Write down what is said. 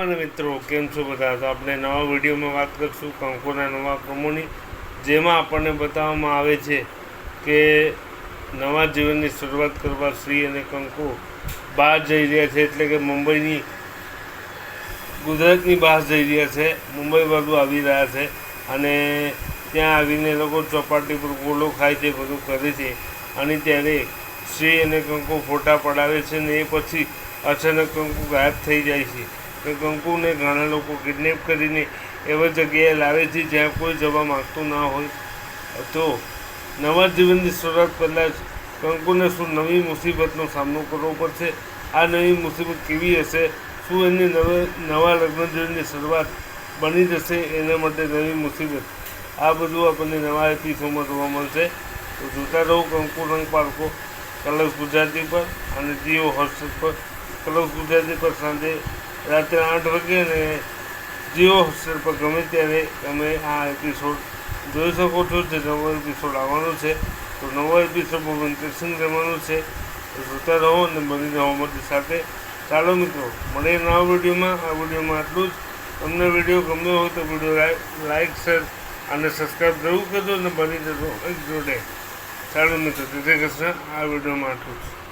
અને મિત્રો કેમ છો બધા? તો આપણે નવા વિડીયોમાં વાત કરીશું કંકુના નવા ક્રમોની, જેમાં આપણને બતાવવામાં આવે છે કે નવા જીવનની શરૂઆત કરવા શ્રી અને કંકુ બહાર જઈ રહ્યા છે. એટલે કે મુંબઈની, ગુજરાતની બહાર જઈ રહ્યા છે, મુંબઈ બાજુ આવી રહ્યા છે. અને ત્યાં આવીને લોકો ચોપાટી પર ગોળો ખાય છે, બધું કરે છે. અને ત્યારે શ્રી અને કંકુ ફોટા પડાવે છે ને એ પછી અચાનક કંકુ ગાયબ થઈ જાય છે. કે કંકુને ઘણા લોકો કિડનેપ કરીને એવા જગ્યાએ લાવે છે જ્યાં કોઈ જવા માગતું ના હોય. તો નવા જીવનની શરૂઆત પહેલાં જ કંકુને શું નવી મુસીબતનો સામનો કરવો પડશે? આ નવી મુસીબત કેવી હશે? શું એની નવા લગ્ન જીવનની શરૂઆત બની જશે? એના માટે નવી મુસીબત, આ બધું આપણને નવા એપિસોડમાં જોવા મળશે. તો જોતા રહો કંકુ રંગ પારખો કલર્સ ગુજરાતી પર અને જીઓ હોટસ્ટાર પર. કલર્સ ગુજરાતી પર સાંજે રાત્રે 8 વાગે અને જીઓ હોટસ્ટાર પર ગમે ત્યારે તમે આ એપિસોડ જોઈ શકો છો. જે નવો એપિસોડ આવવાનો છે, તો નવો એપિસોડ બહુ ઇન્ટરેસ્ટિંગ રહેવાનું છે. તો જોતા રહો અને બની રહો અમારી સાથે. ચાલો મિત્રો, મળીએ નવા વિડીયોમાં. આ વિડીયોમાં આટલું જ. તમને વિડીયો ગમ્યો હોય તો વિડીયો લાઈક, શેર અને સબસ્ક્રાઈબ જરૂર કરજો અને બની જજો એક જોડે. ચાલો મિત્રો, જય શ્રી કૃષ્ણ. આ વિડીયોમાં આટલું જ.